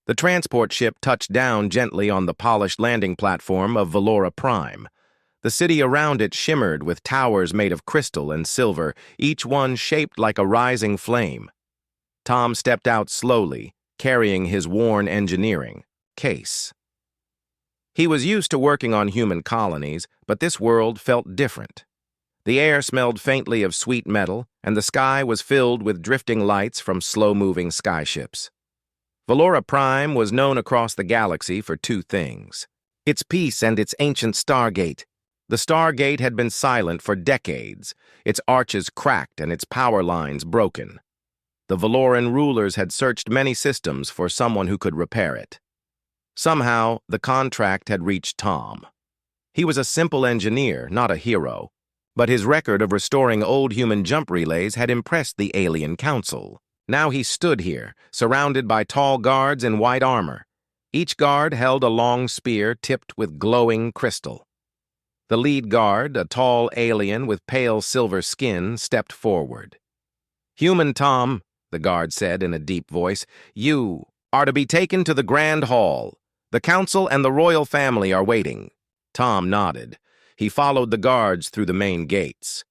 The transport ship touched down gently on the polished landing platform of Valora Prime. The city around it shimmered with towers made of crystal and silver, each one shaped like a rising flame. Tom stepped out slowly, carrying his worn engineering case. He was used to working on human colonies, but this world felt different. The air smelled faintly of sweet metal, and the sky was filled with drifting lights from slow-moving skyships. Valora Prime was known across the galaxy for two things: its peace and its ancient Stargate. The Stargate had been silent for decades, its arches cracked and its power lines broken. The Valoran rulers had searched many systems for someone who could repair it. Somehow, the contract had reached Tom. He was a simple engineer, not a hero, but his record of restoring old human jump relays had impressed the alien council. Now he stood here, surrounded by tall guards in white armor. Each guard held a long spear tipped with glowing crystal. The lead guard, a tall alien with pale silver skin, stepped forward. "Human Tom," the guard said in a deep voice, "you are to be taken to the Grand Hall. The council and the royal family are waiting." Tom nodded. He followed the guards through the main gates.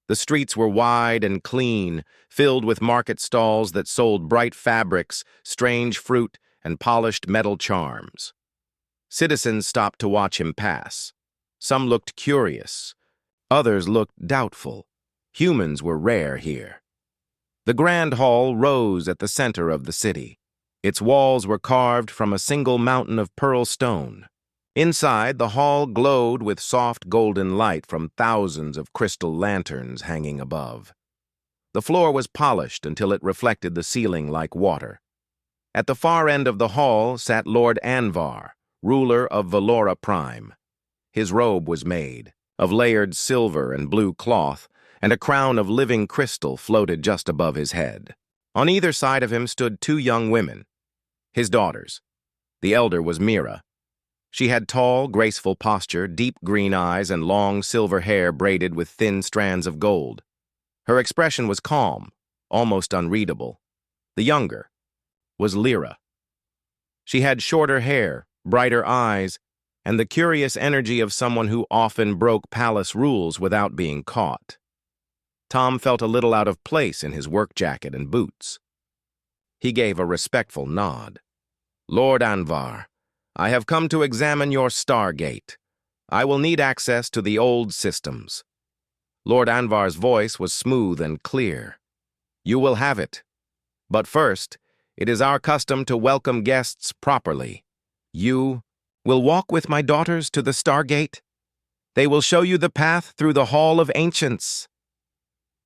The streets were wide and clean, filled with market stalls that sold bright fabrics, strange fruit, and polished metal charms. Citizens stopped to watch him pass. Some looked curious. Others looked doubtful. Humans were rare here. The Grand Hall rose at the center of the city. Its walls were carved from a single mountain of pearl stone. Inside, the hall glowed with soft golden light from thousands of crystal lanterns hanging above. The floor was polished until it reflected the ceiling like water. At the far end of the hall sat Lord Anvar, ruler of Valora Prime. His robe was made of layered silver and blue cloth, and a crown of living crystal floated just above his head. On either side of him stood two young women, his daughters. The elder was Mira. She had tall, graceful posture, deep green eyes, and long silver hair braided with thin strands of gold. Her expression was calm, almost unreadable. The younger was Lyra. She had shorter hair, brighter eyes, and the curious energy of someone who often broke palace rules without being caught. Tom felt a little out of place in his work jacket and boots. He gave a respectful nod. "Lord Anvar, I have come to examine your Stargate. I will need access to the old systems." Lord Anvar's voice was smooth and clear. "You will have it. But first, it is our custom to welcome guests properly. You will walk with my daughters to the Stargate. They will show you the path through the Hall of Ancients."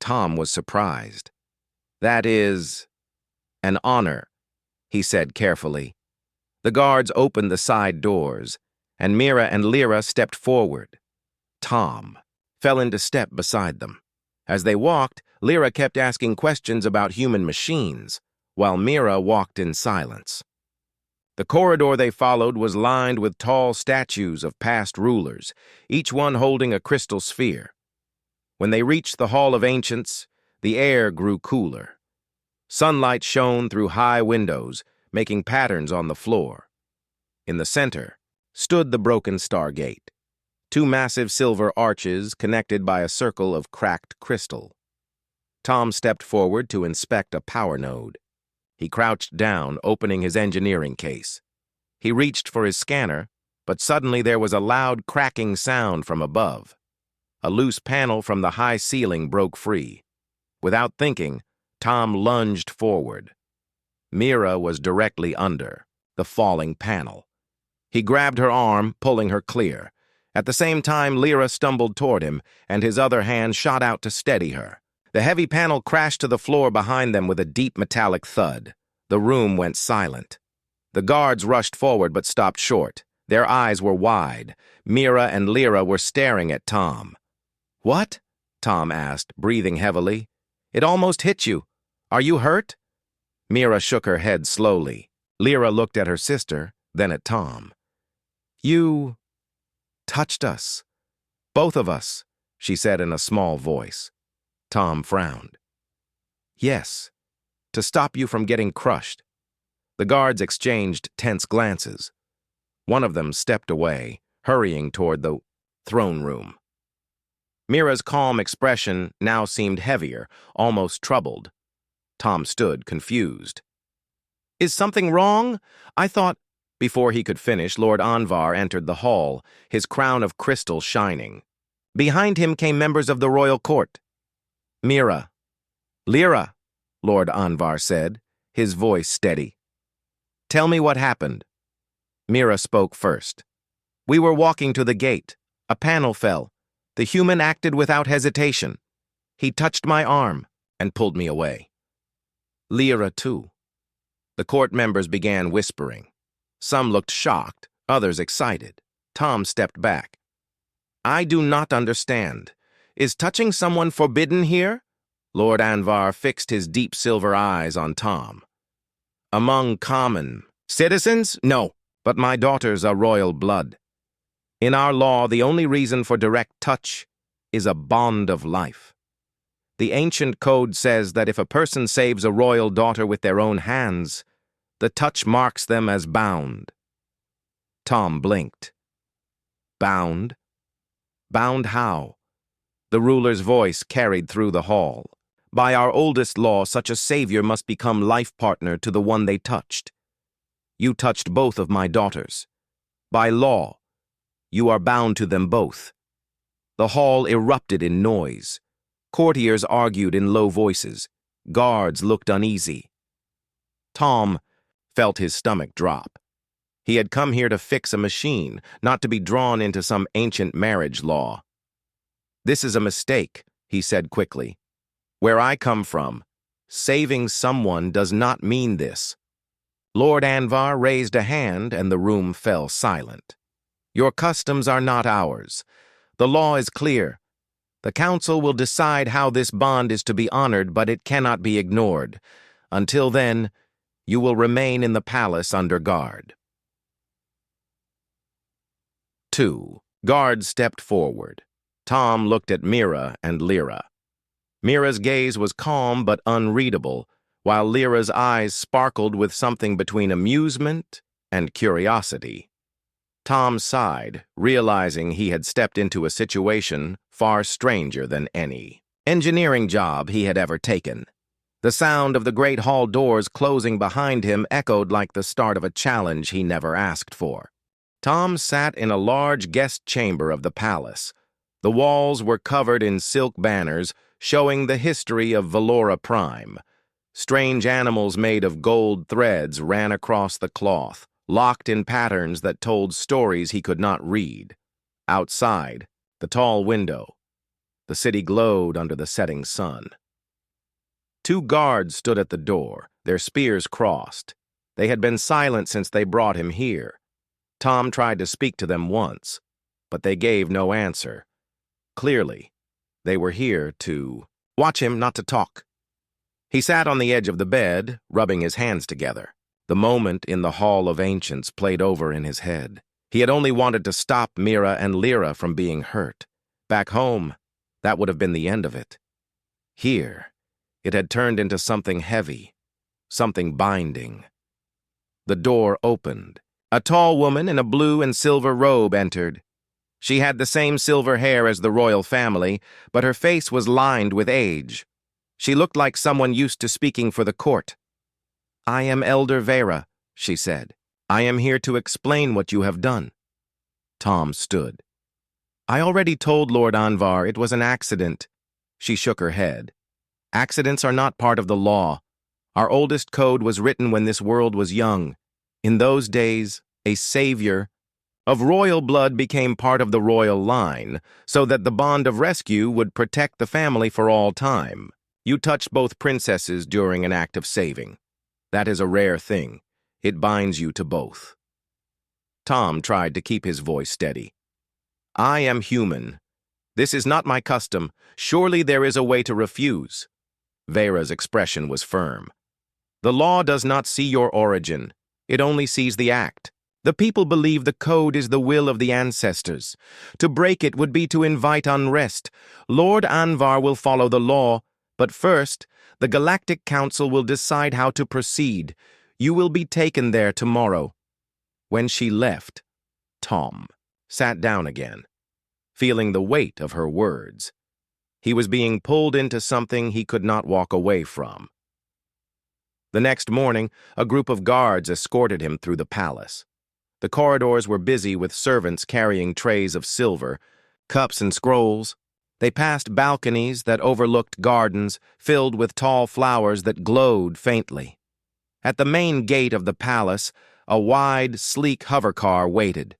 Tom was surprised. "That is an honor," he said carefully. The guards opened the side doors, and Mira and Lyra stepped forward. Tom fell into step beside them. As they walked, Lyra kept asking questions about human machines, while Mira walked in silence. The corridor they followed was lined with tall statues of past rulers, each one holding a crystal sphere. When they reached the Hall of Ancients, the air grew cooler. Sunlight shone through high windows, making patterns on the floor. In the center stood the broken Stargate, two massive silver arches connected by a circle of cracked crystal. Tom stepped forward to inspect a power node. He crouched down, opening his engineering case. He reached for his scanner, but suddenly there was a loud cracking sound from above. A loose panel from the high ceiling broke free. Without thinking, Tom lunged forward. Mira was directly under the falling panel. He grabbed her arm, pulling her clear. At the same time, Lyra stumbled toward him, and his other hand shot out to steady her. The heavy panel crashed to the floor behind them with a deep metallic thud. The room went silent. The guards rushed forward but stopped short. Their eyes were wide. Mira and Lyra were staring at Tom. "What?" Tom asked, breathing heavily. "It almost hit you. Are you hurt?" Mira shook her head slowly. Lyra looked at her sister, then at Tom. "You touched us. Both of us," she said in a small voice. Tom frowned. "Yes, to stop you from getting crushed." The guards exchanged tense glances. One of them stepped away, hurrying toward the throne room. Mira's calm expression now seemed heavier, almost troubled. Tom stood, confused. "Is something wrong? I thought—" Before he could finish, Lord Anvar entered the hall, his crown of crystal shining. Behind him came members of the royal court. "Mira." "Lyra," Lord Anvar said, his voice steady. "Tell me what happened." Mira spoke first. "We were walking to the gate. A panel fell. The human acted without hesitation. He touched my arm and pulled me away." "Lyra, too." The court members began whispering. Some looked shocked, others excited. Tom stepped back. "I do not understand. Is touching someone forbidden here?" Lord Anvar fixed his deep silver eyes on Tom. "Among common citizens? No, but my daughters are royal blood. In our law, the only reason for direct touch is a bond of life. The ancient code says that if a person saves a royal daughter with their own hands, the touch marks them as bound." Tom blinked. "Bound? Bound how?" The ruler's voice carried through the hall. "By our oldest law, such a savior must become life partner to the one they touched. You touched both of my daughters. By law, you are bound to them both." The hall erupted in noise. Courtiers argued in low voices. Guards looked uneasy. Tom felt his stomach drop. He had come here to fix a machine, not to be drawn into some ancient marriage law. "This is a mistake," he said quickly. "Where I come from, saving someone does not mean this." Lord Anvar raised a hand and the room fell silent. "Your customs are not ours. The law is clear. The council will decide how this bond is to be honored, but it cannot be ignored. Until then, you will remain in the palace under guard." 2. Guards stepped forward. Tom looked at Mira and Lyra. Mira's gaze was calm but unreadable, while Lyra's eyes sparkled with something between amusement and curiosity. Tom sighed, realizing he had stepped into a situation far stranger than any engineering job he had ever taken. The sound of the great hall doors closing behind him echoed like the start of a challenge he never asked for. Tom sat in a large guest chamber of the palace. The walls were covered in silk banners showing the history of Vellora Prime. Strange animals made of gold threads ran across the cloth, locked in patterns that told stories he could not read. Outside, the tall window. The city glowed under the setting sun. 2 guards stood at the door, their spears crossed. They had been silent since they brought him here. Tom tried to speak to them once, but they gave no answer. Clearly, they were here to watch him, not to talk. He sat on the edge of the bed, rubbing his hands together. The moment in the Hall of Ancients played over in his head. He had only wanted to stop Mira and Lyra from being hurt. Back home, that would have been the end of it. Here, it had turned into something heavy, something binding. The door opened. A tall woman in a blue and silver robe entered. She had the same silver hair as the royal family, but her face was lined with age. She looked like someone used to speaking for the court. "I am Elder Vera," she said. "I am here to explain what you have done." Tom stood. "I already told Lord Anvar it was an accident." She shook her head. "Accidents are not part of the law. Our oldest code was written when this world was young. In those days, a savior of royal blood became part of the royal line, so that the bond of rescue would protect the family for all time. You touched both princesses during an act of saving. That is a rare thing. It binds you to both." Tom tried to keep his voice steady. "I am human. This is not my custom. Surely there is a way to refuse." Vera's expression was firm. "The law does not see your origin. It only sees the act. The people believe the code is the will of the ancestors. To break it would be to invite unrest. Lord Anvar will follow the law, but first, the Galactic Council will decide how to proceed. You will be taken there tomorrow." When she left, Tom sat down again, feeling the weight of her words. He was being pulled into something he could not walk away from. The next morning, a group of guards escorted him through the palace. The corridors were busy with servants carrying trays of silver, cups and scrolls. They passed balconies that overlooked gardens filled with tall flowers that glowed faintly. At the main gate of the palace, a wide, sleek hovercar waited.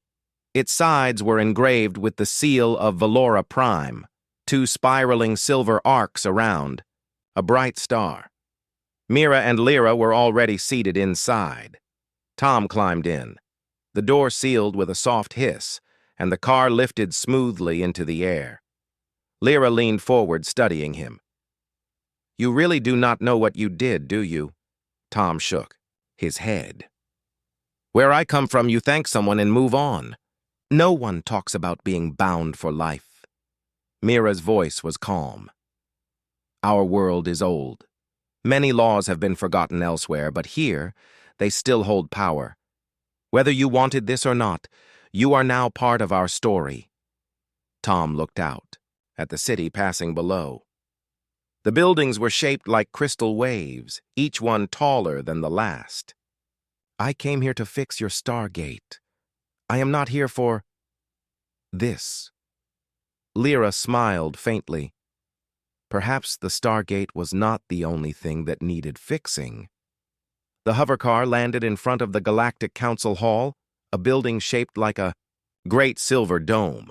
Its sides were engraved with the seal of Vellora Prime, 2 spiraling silver arcs around, a bright star. Mira and Lyra were already seated inside. Tom climbed in. The door sealed with a soft hiss, and the car lifted smoothly into the air. Lyra leaned forward, studying him. "You really do not know what you did, do you?" Tom shook his head. "Where I come from, you thank someone and move on. No one talks about being bound for life." Mira's voice was calm. "Our world is old. Many laws have been forgotten elsewhere, but here, they still hold power. Whether you wanted this or not, you are now part of our story." Tom looked out at the city passing below. The buildings were shaped like crystal waves, each one taller than the last. "I came here to fix your Stargate. I am not here for this." Lyra smiled faintly. Perhaps the Stargate was not the only thing that needed fixing. The hovercar landed in front of the Galactic Council Hall, a building shaped like a great silver dome.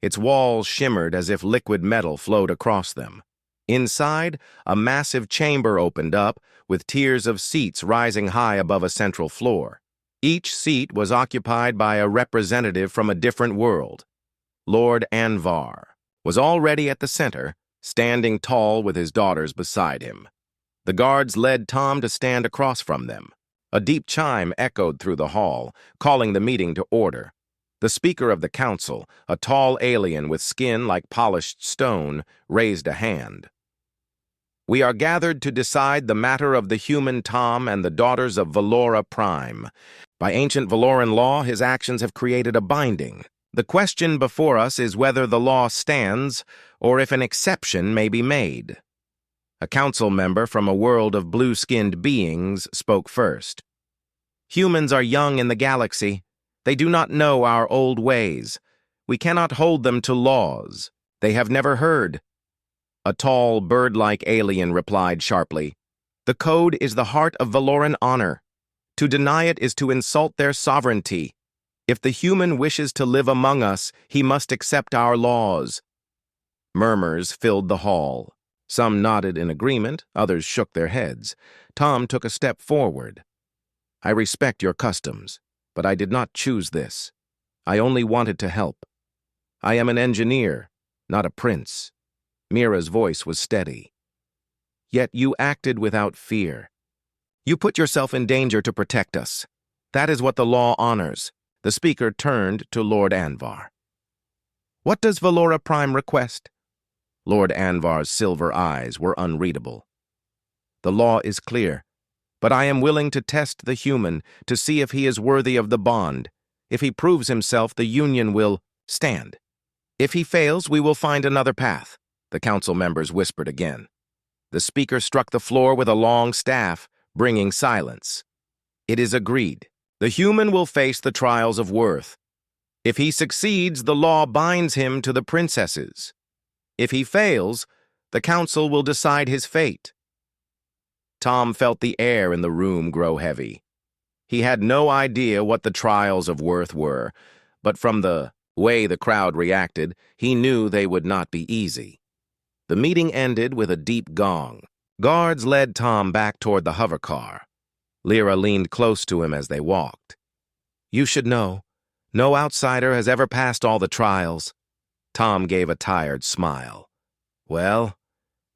Its walls shimmered as if liquid metal flowed across them. Inside, a massive chamber opened up, with tiers of seats rising high above a central floor. Each seat was occupied by a representative from a different world. Lord Anvar was already at the center, standing tall with his daughters beside him. The guards led Tom to stand across from them. A deep chime echoed through the hall, calling the meeting to order. The Speaker of the Council, a tall alien with skin like polished stone, raised a hand. "We are gathered to decide the matter of the human Tom and the daughters of Vellora Prime. By ancient Velloran law, his actions have created a binding. The question before us is whether the law stands or if an exception may be made." A council member from a world of blue-skinned beings spoke first. "Humans are young in the galaxy. They do not know our old ways. We cannot hold them to laws. They have never heard." A tall, bird-like alien replied sharply, "The code is the heart of Velloran honor. To deny it is to insult their sovereignty. If the human wishes to live among us, he must accept our laws." Murmurs filled the hall. Some nodded in agreement, others shook their heads. Tom took a step forward. "I respect your customs, but I did not choose this. I only wanted to help. I am an engineer, not a prince." Mira's voice was steady. "Yet you acted without fear. You put yourself in danger to protect us. That is what the law honors." The speaker turned to Lord Anvar. "What does Vellora Prime request?" Lord Anvar's silver eyes were unreadable. "The law is clear, but I am willing to test the human to see if he is worthy of the bond. If he proves himself, the union will stand. If he fails, we will find another path," the council members whispered again. The speaker struck the floor with a long staff, bringing silence. "It is agreed. The human will face the trials of worth. If he succeeds, the law binds him to the princesses. If he fails, the council will decide his fate." Tom felt the air in the room grow heavy. He had no idea what the trials of worth were, but from the way the crowd reacted, he knew they would not be easy. The meeting ended with a deep gong. Guards led Tom back toward the hovercar. Lyra leaned close to him as they walked. "You should know. No outsider has ever passed all the trials." Tom gave a tired smile. "Well,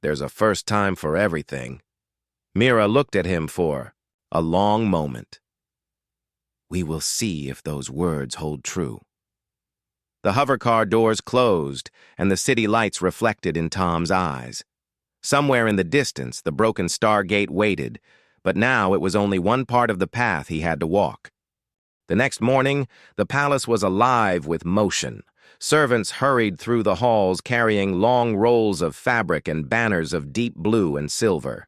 there's a first time for everything." Mira looked at him for a long moment. "We will see if those words hold true." The hovercar doors closed, and the city lights reflected in Tom's eyes. Somewhere in the distance, the broken Stargate waited, but now it was only one part of the path he had to walk. The next morning, the palace was alive with motion. Servants hurried through the halls carrying long rolls of fabric and banners of deep blue and silver.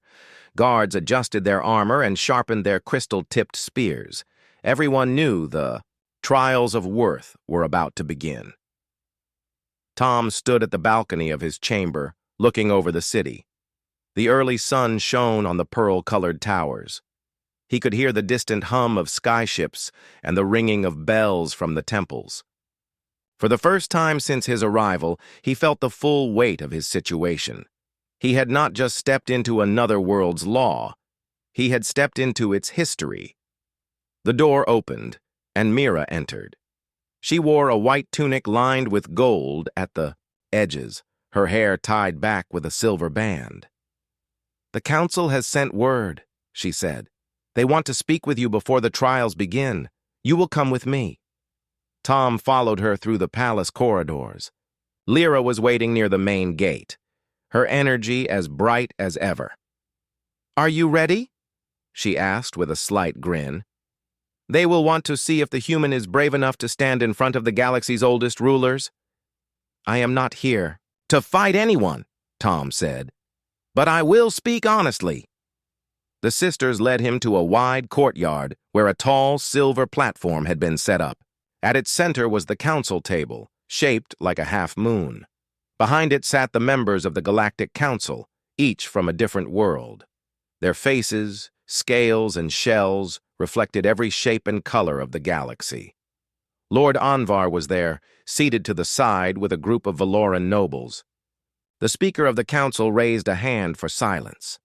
Guards adjusted their armor and sharpened their crystal-tipped spears. Everyone knew the trials of worth were about to begin. Tom stood at the balcony of his chamber, looking over the city. The early sun shone on the pearl-colored towers. He could hear the distant hum of skyships and the ringing of bells from the temples. For the first time since his arrival, he felt the full weight of his situation. He had not just stepped into another world's law. He had stepped into its history. The door opened, and Mira entered. She wore a white tunic lined with gold at the edges, her hair tied back with a silver band. "The council has sent word," she said. "They want to speak with you before the trials begin. You will come with me." Tom followed her through the palace corridors. Lyra was waiting near the main gate, her energy as bright as ever. "Are you ready?" she asked with a slight grin. "They will want to see if the human is brave enough to stand in front of the galaxy's oldest rulers." "I am not here to fight anyone," Tom said, "but I will speak honestly." The sisters led him to a wide courtyard where a tall silver platform had been set up. At its center was the council table, shaped like a half-moon. Behind it sat the members of the Galactic Council, each from a different world. Their faces, scales, and shells reflected every shape and color of the galaxy. Lord Anvar was there, seated to the side with a group of Valoran nobles. The speaker of the council raised a hand for silence.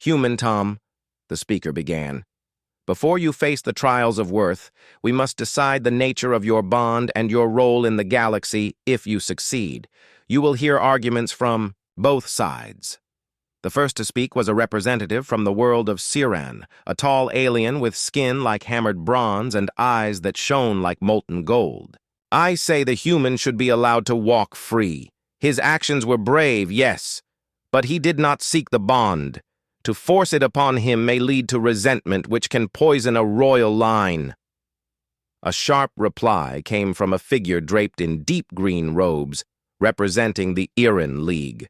"Human Tom," the speaker began, "before you face the trials of worth, we must decide the nature of your bond and your role in the galaxy if you succeed. You will hear arguments from both sides." The first to speak was a representative from the world of Siran, a tall alien with skin like hammered bronze and eyes that shone like molten gold. "I say the human should be allowed to walk free. His actions were brave, yes, but he did not seek the bond. To force it upon him may lead to resentment, which can poison a royal line." A sharp reply came from a figure draped in deep green robes, representing the Iran League.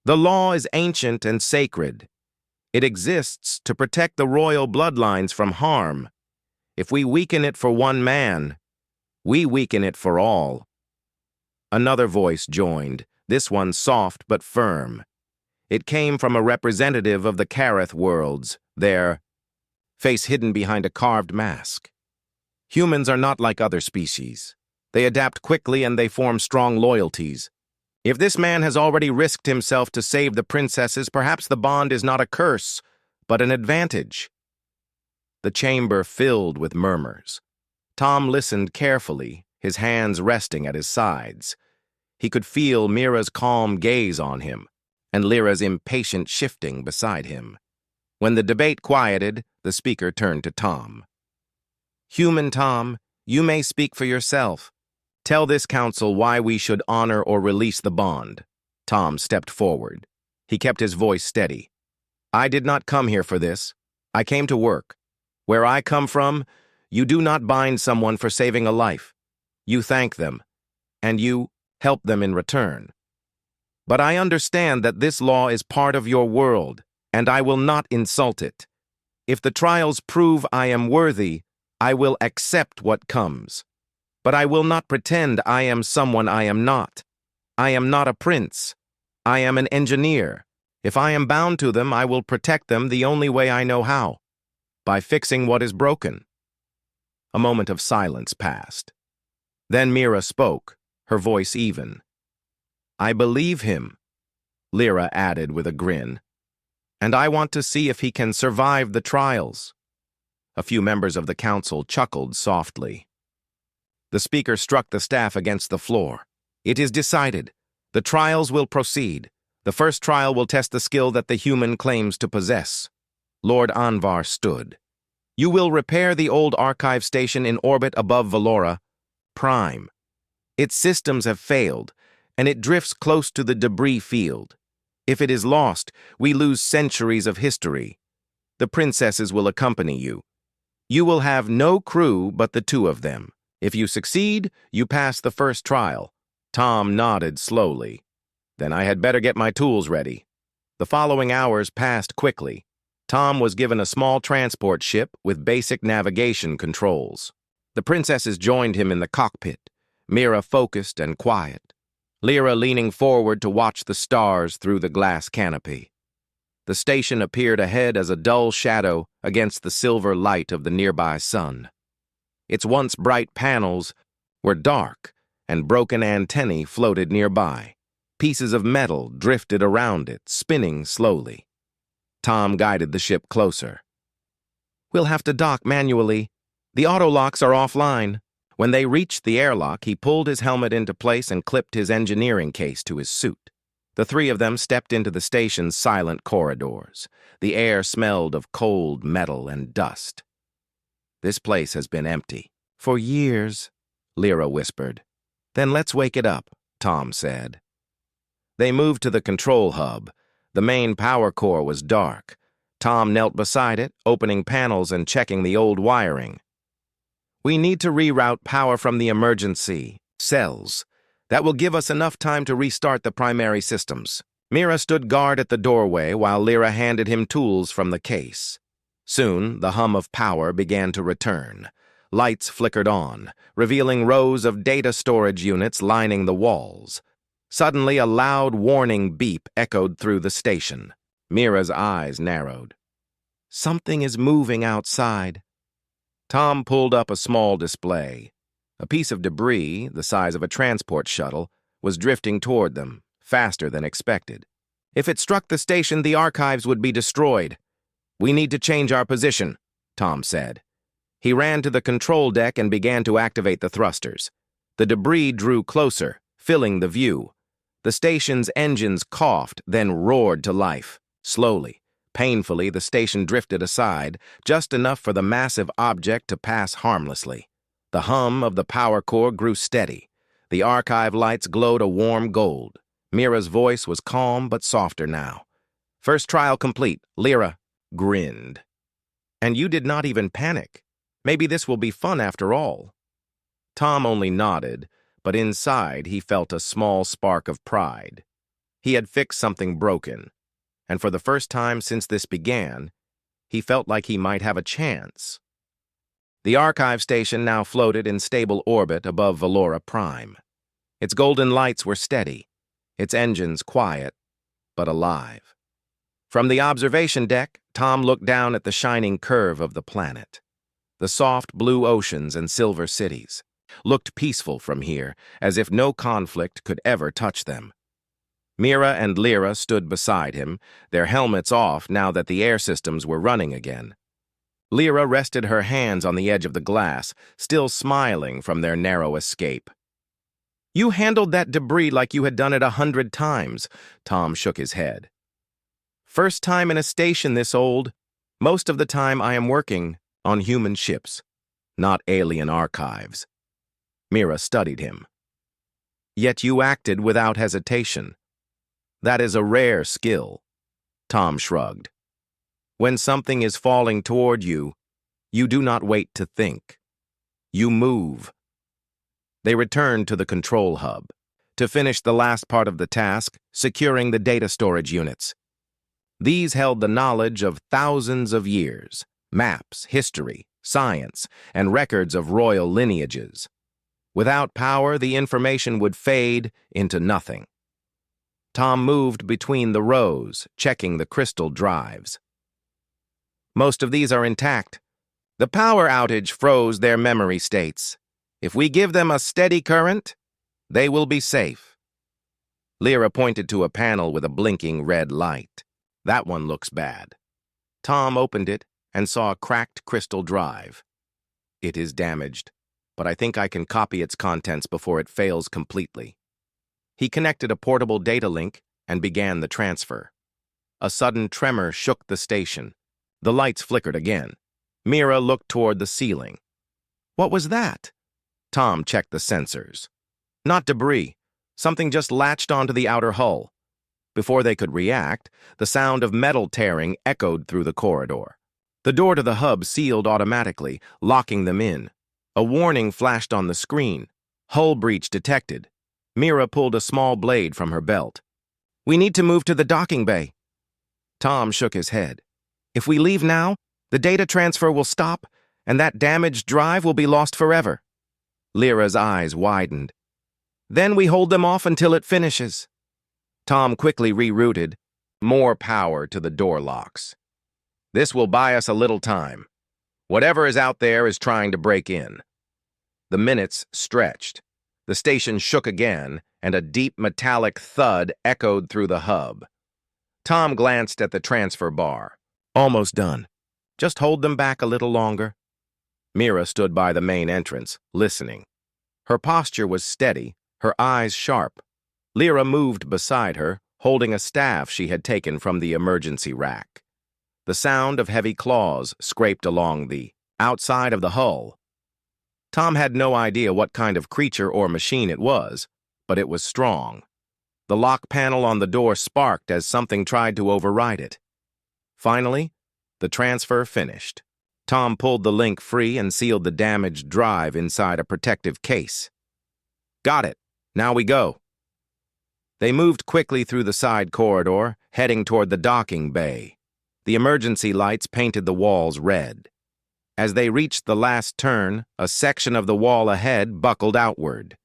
"The law is ancient and sacred. It exists to protect the royal bloodlines from harm. If we weaken it for one man, we weaken it for all." Another voice joined, this one soft but firm. It came from a representative of the Kareth worlds, their face hidden behind a carved mask. "Humans are not like other species. They adapt quickly and they form strong loyalties. If this man has already risked himself to save the princesses, perhaps the bond is not a curse, but an advantage." The chamber filled with murmurs. Tom listened carefully, his hands resting at his sides. He could feel Mira's calm gaze on him, and Lyra's impatient shifting beside him. When the debate quieted, the speaker turned to Tom. "Human Tom, you may speak for yourself. Tell this council why we should honor or release the bond." Tom stepped forward. He kept his voice steady. "I did not come here for this. I came to work. Where I come from, you do not bind someone for saving a life. You thank them, and you help them in return. But I understand that this law is part of your world, and I will not insult it. If the trials prove I am worthy, I will accept what comes. But I will not pretend I am someone I am not. I am not a prince. I am an engineer. If I am bound to them, I will protect them the only way I know how, by fixing what is broken." A moment of silence passed. Then Mira spoke, her voice even. "I believe him," Lyra added with a grin. "And I want to see if he can survive the trials." A few members of the council chuckled softly. The speaker struck the staff against the floor. "It is decided. The trials will proceed. The first trial will test the skill that the human claims to possess." Lord Anvar stood. "You will repair the old archive station in orbit above Valora Prime. Its systems have failed, and it drifts close to the debris field. If it is lost, we lose centuries of history. The princesses will accompany you. You will have no crew but the two of them. If you succeed, you pass the first trial." Tom nodded slowly. "Then I had better get my tools ready." The following hours passed quickly. Tom was given a small transport ship with basic navigation controls. The princesses joined him in the cockpit, Mira focused and quiet, Lyra leaning forward to watch the stars through the glass canopy. The station appeared ahead as a dull shadow against the silver light of the nearby sun. Its once bright panels were dark, and broken antennae floated nearby. Pieces of metal drifted around it, spinning slowly. Tom guided the ship closer. "We'll have to dock manually. The autolocks are offline." When they reached the airlock, he pulled his helmet into place and clipped his engineering case to his suit. The three of them stepped into the station's silent corridors. The air smelled of cold metal and dust. "This place has been empty." "For years," Lyra whispered. "Then let's wake it up," Tom said. They moved to the control hub. The main power core was dark. Tom knelt beside it, opening panels and checking the old wiring. "We need to reroute power from the emergency cells. That will give us enough time to restart the primary systems." Mira stood guard at the doorway while Lyra handed him tools from the case. Soon, the hum of power began to return. Lights flickered on, revealing rows of data storage units lining the walls. Suddenly, a loud warning beep echoed through the station. Mira's eyes narrowed. "Something is moving outside." Tom pulled up a small display. A piece of debris, the size of a transport shuttle, was drifting toward them, faster than expected. "If it struck the station, the archives would be destroyed. We need to change our position," Tom said. He ran to the control deck and began to activate the thrusters. The debris drew closer, filling the view. The station's engines coughed, then roared to life. Slowly, painfully, the station drifted aside, just enough for the massive object to pass harmlessly. The hum of the power core grew steady. The archive lights glowed a warm gold. Mira's voice was calm but softer now. "First trial complete," Lyra grinned. "And you did not even panic. Maybe this will be fun after all." Tom only nodded, but inside he felt a small spark of pride. He had fixed something broken, and for the first time since this began, he felt like he might have a chance. The archive station now floated in stable orbit above Valora Prime. Its golden lights were steady, its engines quiet, but alive. From the observation deck, Tom looked down at the shining curve of the planet. The soft blue oceans and silver cities looked peaceful from here, as if no conflict could ever touch them. Mira and Lyra stood beside him, their helmets off now that the air systems were running again. Lyra rested her hands on the edge of the glass, still smiling from their narrow escape. "You handled that debris like you had done it 100 times, Tom shook his head. "First time in a station this old. Most of the time I am working on human ships, not alien archives." Mira studied him. "Yet you acted without hesitation. That is a rare skill." Tom shrugged. "When something is falling toward you, you do not wait to think. You move." They returned to the control hub to finish the last part of the task, securing the data storage units. These held the knowledge of thousands of years, maps, history, science, and records of royal lineages. Without power, the information would fade into nothing. Tom moved between the rows, checking the crystal drives. "Most of these are intact. The power outage froze their memory states. If we give them a steady current, they will be safe." Lyra pointed to a panel with a blinking red light. "That one looks bad." Tom opened it and saw a cracked crystal drive. "It is damaged, but I think I can copy its contents before it fails completely." He connected a portable data link and began the transfer. A sudden tremor shook the station. The lights flickered again. Mira looked toward the ceiling. "What was that?" Tom checked the sensors. "Not debris. Something just latched onto the outer hull." Before they could react, the sound of metal tearing echoed through the corridor. The door to the hub sealed automatically, locking them in. A warning flashed on the screen. Hull breach detected. Mira pulled a small blade from her belt. "We need to move to the docking bay." Tom shook his head. "If we leave now, the data transfer will stop, and that damaged drive will be lost forever." Lyra's eyes widened. "Then we hold them off until it finishes." Tom quickly rerouted. More power to the door locks. "This will buy us a little time. Whatever is out there is trying to break in." The minutes stretched. The station shook again, and a deep metallic thud echoed through the hub. Tom glanced at the transfer bar. "Almost done. Just hold them back a little longer." Mira stood by the main entrance, listening. Her posture was steady, her eyes sharp. Lyra moved beside her, holding a staff she had taken from the emergency rack. The sound of heavy claws scraped along the outside of the hull. Tom had no idea what kind of creature or machine it was, but it was strong. The lock panel on the door sparked as something tried to override it. Finally, the transfer finished. Tom pulled the link free and sealed the damaged drive inside a protective case. "Got it. Now we go." They moved quickly through the side corridor, heading toward the docking bay. The emergency lights painted the walls red. As they reached the last turn, a section of the wall ahead buckled outward.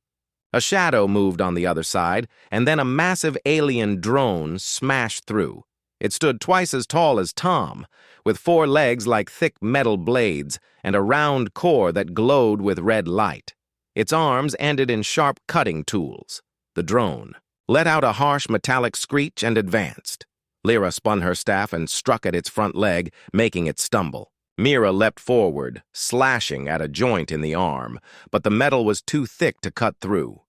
A shadow moved on the other side, and then a massive alien drone smashed through. It stood twice as tall as Tom, with 4 legs like thick metal blades and a round core that glowed with red light. Its arms ended in sharp cutting tools. The drone let out a harsh metallic screech and advanced. Lyra spun her staff and struck at its front leg, making it stumble. Mira leapt forward, slashing at a joint in the arm, but the metal was too thick to cut through.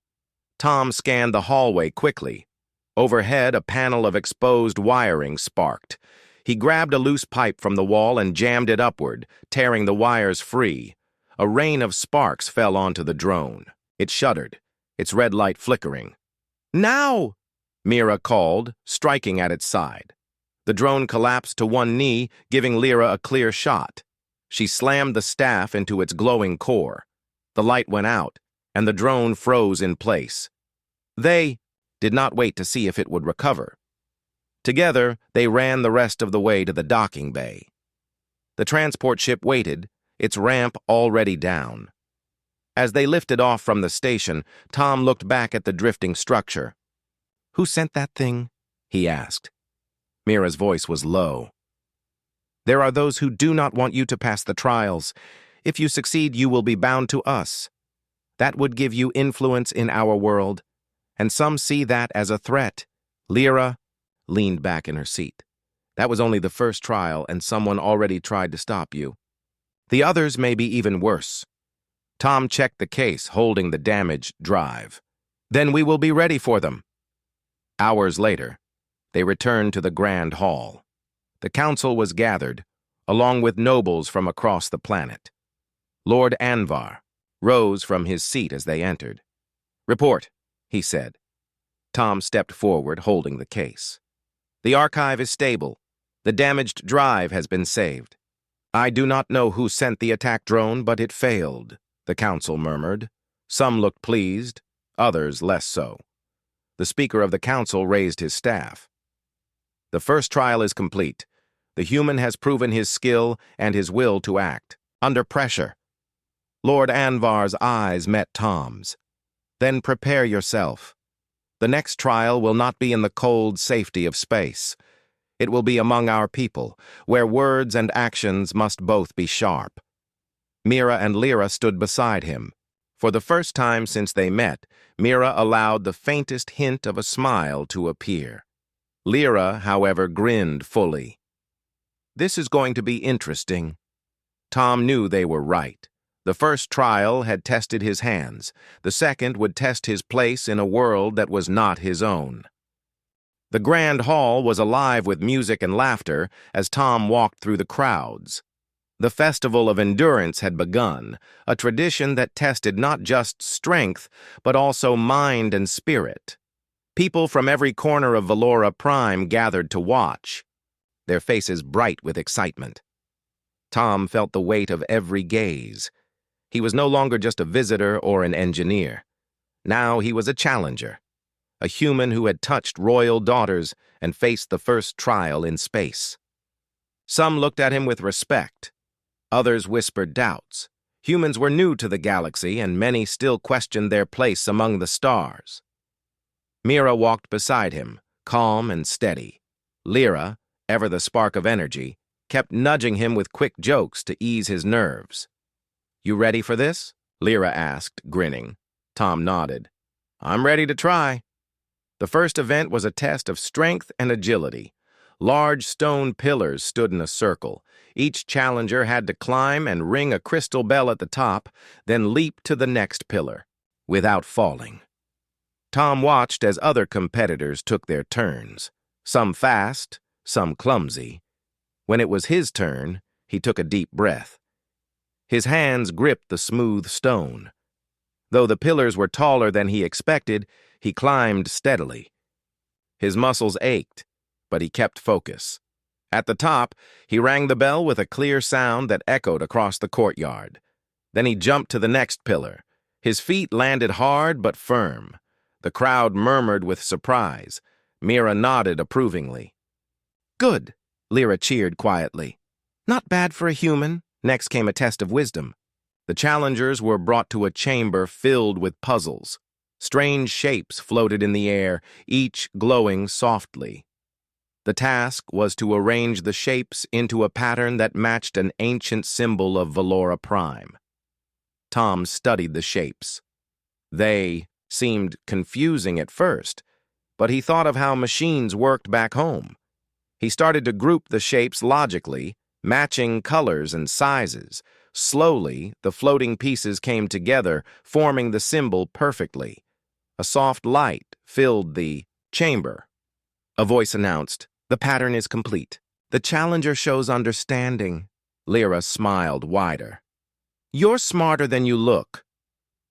Tom scanned the hallway quickly. Overhead, a panel of exposed wiring sparked. He grabbed a loose pipe from the wall and jammed it upward, tearing the wires free. A rain of sparks fell onto the drone. It shuddered, its red light flickering. "Now!" Mira called, striking at its side. The drone collapsed to one knee, giving Lyra a clear shot. She slammed the staff into its glowing core. The light went out, and the drone froze in place. They did not wait to see if it would recover. Together, they ran the rest of the way to the docking bay. The transport ship waited, its ramp already down. As they lifted off from the station, Tom looked back at the drifting structure. "Who sent that thing?" he asked. Mira's voice was low. "There are those who do not want you to pass the trials. If you succeed, you will be bound to us. That would give you influence in our world, and some see that as a threat." Lyra leaned back in her seat. "That was only the first trial, and someone already tried to stop you. The others may be even worse." Tom checked the case, holding the damaged drive. "Then we will be ready for them." Hours later, they returned to the Grand Hall. The council was gathered, along with nobles from across the planet. Lord Anvar rose from his seat as they entered. "Report," he said. Tom stepped forward, holding the case. "The archive is stable. The damaged drive has been saved." "I do not know who sent the attack drone, but it failed," the council murmured. Some looked pleased, others less so. The Speaker of the Council raised his staff. "The first trial is complete. The human has proven his skill and his will to act, under pressure." Lord Anvar's eyes met Tom's. "Then prepare yourself. The next trial will not be in the cold safety of space. It will be among our people, where words and actions must both be sharp." Mira and Lyra stood beside him. For the first time since they met, Mira allowed the faintest hint of a smile to appear. Lyra, however, grinned fully. "This is going to be interesting." Tom knew they were right. The first trial had tested his hands. The second would test his place in a world that was not his own. The Grand Hall was alive with music and laughter as Tom walked through the crowds. The Festival of Endurance had begun, a tradition that tested not just strength, but also mind and spirit. People from every corner of Vellora Prime gathered to watch, their faces bright with excitement. Tom felt the weight of every gaze. He was no longer just a visitor or an engineer. Now he was a challenger, a human who had touched royal daughters and faced the first trial in space. Some looked at him with respect. Others whispered doubts. Humans were new to the galaxy, and many still questioned their place among the stars. Mira walked beside him, calm and steady. Lyra, ever the spark of energy, kept nudging him with quick jokes to ease his nerves. "You ready for this?" Lyra asked, grinning. Tom nodded. "I'm ready to try." The first event was a test of strength and agility. Large stone pillars stood in a circle. Each challenger had to climb and ring a crystal bell at the top, then leap to the next pillar, without falling. Tom watched as other competitors took their turns, some fast, some clumsy. When it was his turn, he took a deep breath. His hands gripped the smooth stone. Though the pillars were taller than he expected, he climbed steadily. His muscles ached, but he kept focus. At the top, he rang the bell with a clear sound that echoed across the courtyard. Then he jumped to the next pillar. His feet landed hard but firm. The crowd murmured with surprise. Mira nodded approvingly. "Good," Lyra cheered quietly. "Not bad for a human." Next came a test of wisdom. The challengers were brought to a chamber filled with puzzles. Strange shapes floated in the air, each glowing softly. The task was to arrange the shapes into a pattern that matched an ancient symbol of Vellora Prime. Tom studied the shapes. They seemed confusing at first, but he thought of how machines worked back home. He started to group the shapes logically, matching colors and sizes. Slowly, the floating pieces came together, forming the symbol perfectly. A soft light filled the chamber. A voice announced, "The pattern is complete. The challenger shows understanding." Lyra smiled wider. "You're smarter than you look."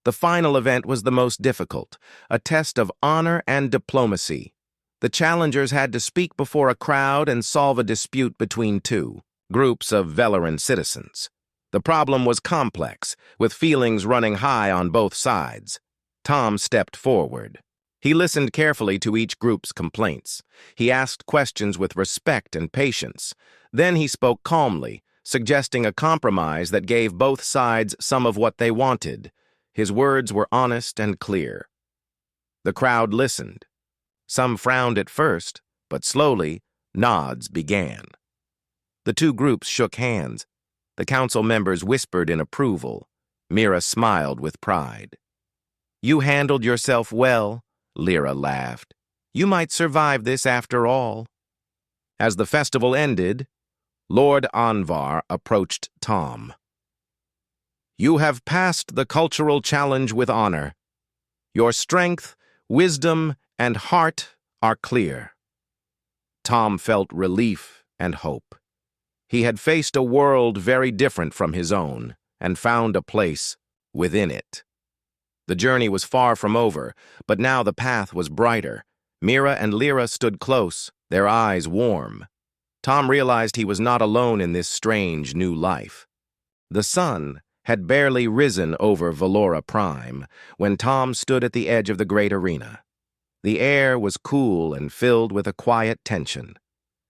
The final event was the most difficult, a test of honor and diplomacy. The challengers had to speak before a crowd and solve a dispute between two groups of Velleran citizens. The problem was complex, with feelings running high on both sides. Tom stepped forward. He listened carefully to each group's complaints. He asked questions with respect and patience. Then he spoke calmly, suggesting a compromise that gave both sides some of what they wanted. His words were honest and clear. The crowd listened. Some frowned at first, but slowly, nods began. The two groups shook hands. The council members whispered in approval. Mira smiled with pride. "You handled yourself well," Lyra laughed. "You might survive this after all." As the festival ended, Lord Anvar approached Tom. "You have passed the cultural challenge with honor. Your strength, wisdom, and heart are clear." Tom felt relief and hope. He had faced a world very different from his own and found a place within it. The journey was far from over, but now the path was brighter. Mira and Lyra stood close, their eyes warm. Tom realized he was not alone in this strange new life. The sun had barely risen over Vellora Prime when Tom stood at the edge of the great arena. The air was cool and filled with a quiet tension.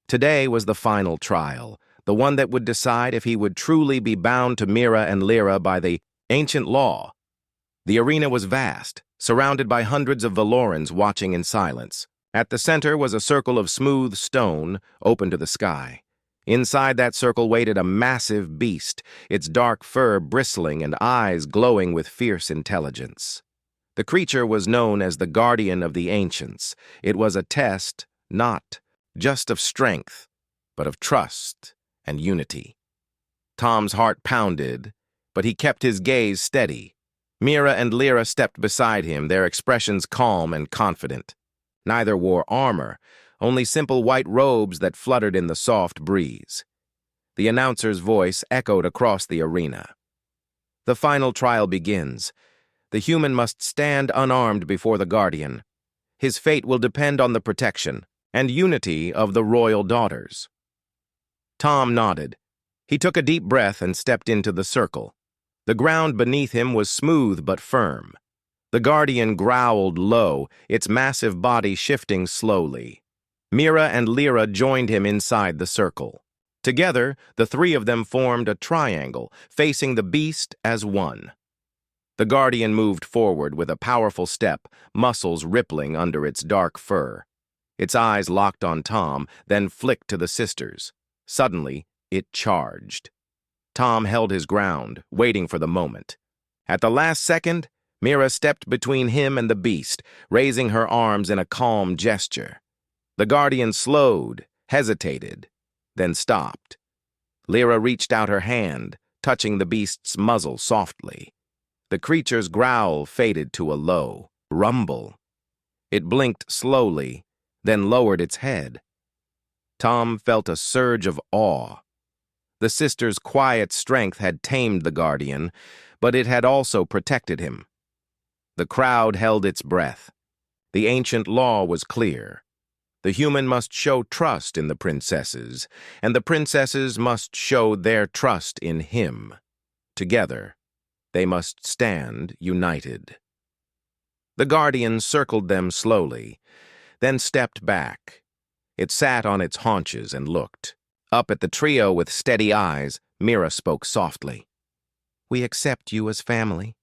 Today was the final trial, the one that would decide if he would truly be bound to Mira and Lyra by the ancient law. The arena was vast, surrounded by hundreds of Vellorans watching in silence. At the center was a circle of smooth stone, open to the sky. Inside that circle waited a massive beast, its dark fur bristling and eyes glowing with fierce intelligence. The creature was known as the Guardian of the Ancients. It was a test, not just of strength, but of trust and unity. Tom's heart pounded, but he kept his gaze steady. Mira and Lyra stepped beside him, their expressions calm and confident. Neither wore armor, only simple white robes that fluttered in the soft breeze. The announcer's voice echoed across the arena. "The final trial begins. The human must stand unarmed before the Guardian. His fate will depend on the protection and unity of the royal daughters." Tom nodded. He took a deep breath and stepped into the circle. The ground beneath him was smooth but firm. The Guardian growled low, its massive body shifting slowly. Mira and Lyra joined him inside the circle. Together, the three of them formed a triangle, facing the beast as one. The Guardian moved forward with a powerful step, muscles rippling under its dark fur. Its eyes locked on Tom, then flicked to the sisters. Suddenly, it charged. Tom held his ground, waiting for the moment. At the last second, Mira stepped between him and the beast, raising her arms in a calm gesture. The Guardian slowed, hesitated, then stopped. Lyra reached out her hand, touching the beast's muzzle softly. The creature's growl faded to a low rumble. It blinked slowly, then lowered its head. Tom felt a surge of awe. The sisters' quiet strength had tamed the Guardian, but it had also protected him. The crowd held its breath. The ancient law was clear. The human must show trust in the princesses, and the princesses must show their trust in him. Together, they must stand united. The Guardian circled them slowly, then stepped back. It sat on its haunches and looked. Up at the trio with steady eyes, Mira spoke softly. "We accept you as family."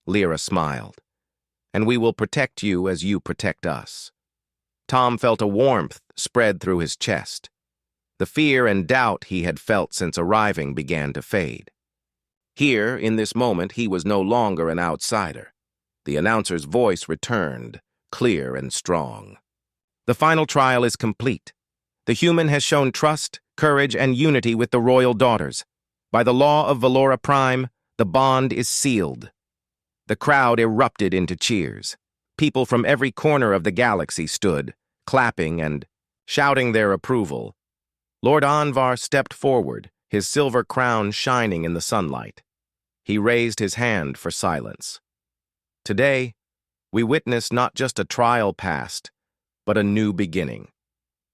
Lyra smiled. "And we will protect you as you protect us." Tom felt a warmth spread through his chest. The fear and doubt he had felt since arriving began to fade. Here, in this moment, he was no longer an outsider. The announcer's voice returned, clear and strong. "The final trial is complete. The human has shown trust, courage, and unity with the royal daughters. By the law of Valora Prime, the bond is sealed." The crowd erupted into cheers. People from every corner of the galaxy stood, clapping and shouting their approval. Lord Anvar stepped forward, his silver crown shining in the sunlight. He raised his hand for silence. Today, we witness not just a trial past, but a new beginning.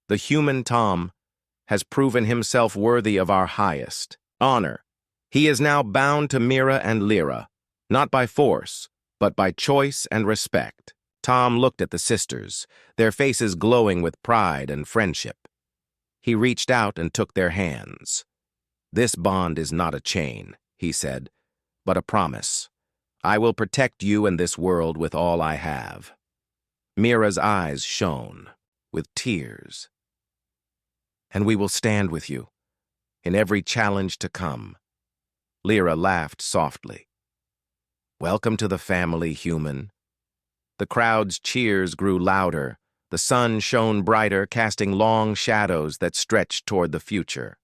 The human Tom has proven himself worthy of our highest honor. He is now bound to Mira and Lyra, not by force, but by choice and respect. Tom looked at the sisters, their faces glowing with pride and friendship. He reached out and took their hands. "This bond is not a chain," he said, "but a promise. I will protect you and this world with all I have." Mira's eyes shone with tears. "And we will stand with you in every challenge to come." Lyra laughed softly. "Welcome to the family, human." The crowd's cheers grew louder. The sun shone brighter, casting long shadows that stretched toward the future.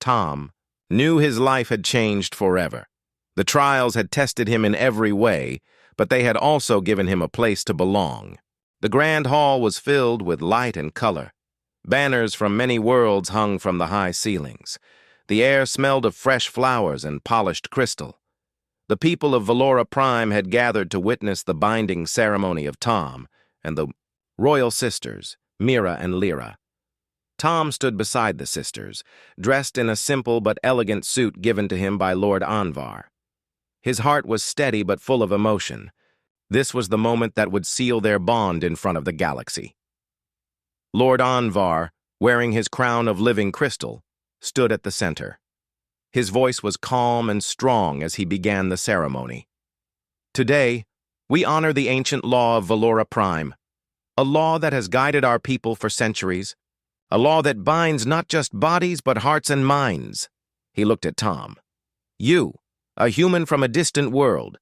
Tom knew his life had changed forever. The trials had tested him in every way, but they had also given him a place to belong. The grand hall was filled with light and color. Banners from many worlds hung from the high ceilings. The air smelled of fresh flowers and polished crystal. The people of Valora Prime had gathered to witness the binding ceremony of Tom and the royal sisters, Mira and Lyra. Tom stood beside the sisters, dressed in a simple but elegant suit given to him by Lord Anvar. His heart was steady but full of emotion. This was the moment that would seal their bond in front of the galaxy. Lord Anvar, wearing his crown of living crystal, stood at the center. His voice was calm and strong as he began the ceremony. "Today, we honor the ancient law of Valora Prime, a law that has guided our people for centuries, a law that binds not just bodies but hearts and minds." He looked at Tom. "You, a human from a distant world,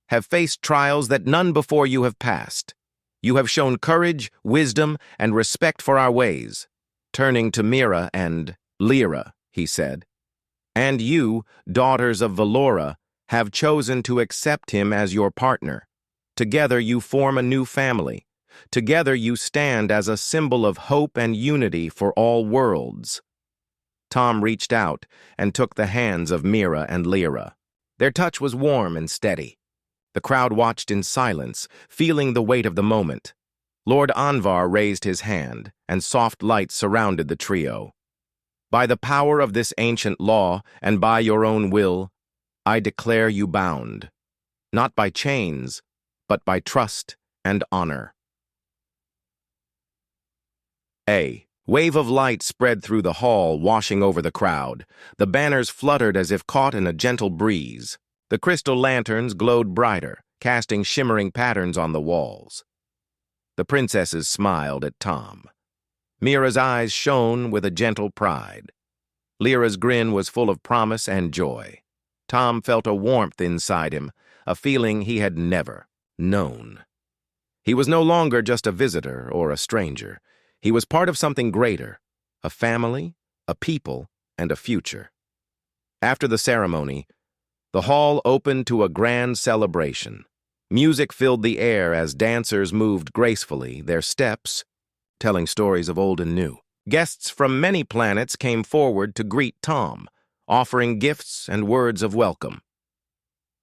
have faced trials that none before you have passed. You have shown courage, wisdom, and respect for our ways." Turning to Mira and Lyra, he said, "And you, daughters of Valora, have chosen to accept him as your partner. Together you form a new family. Together you stand as a symbol of hope and unity for all worlds." Tom reached out and took the hands of Mira and Lyra. Their touch was warm and steady. The crowd watched in silence, feeling the weight of the moment. Lord Anvar raised his hand, and soft light surrounded the trio. By the power of this ancient law and by your own will, I declare you bound, not by chains, but by trust and honor. A wave of light spread through the hall, washing over the crowd. The banners fluttered as if caught in a gentle breeze. The crystal lanterns glowed brighter, casting shimmering patterns on the walls. The princesses smiled at Tom. Mira's eyes shone with a gentle pride. Lyra's grin was full of promise and joy. Tom felt a warmth inside him, a feeling he had never known. He was no longer just a visitor or a stranger. He was part of something greater, a family, a people, and a future. After the ceremony, the hall opened to a grand celebration. Music filled the air as dancers moved gracefully, their steps telling stories of old and new. Guests from many planets came forward to greet Tom, offering gifts and words of welcome.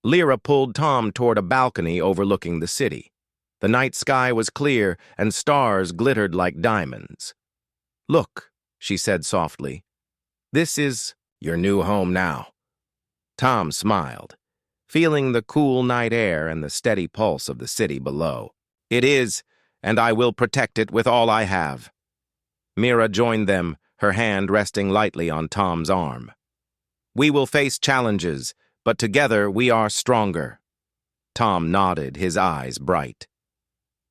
Lyra pulled Tom toward a balcony overlooking the city. The night sky was clear and stars glittered like diamonds. "Look," she said softly. "This is your new home now." Tom smiled, feeling the cool night air and the steady pulse of the city below. "It is, and I will protect it with all I have." Mira joined them, her hand resting lightly on Tom's arm. "We will face challenges, but together we are stronger." Tom nodded, his eyes bright.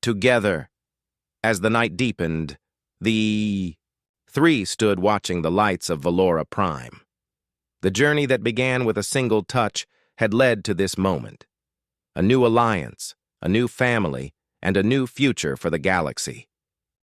Together. As the night deepened, the three stood watching the lights of Valora Prime. The journey that began with a single touch had led to this moment. A new alliance, a new family, and a new future for the galaxy.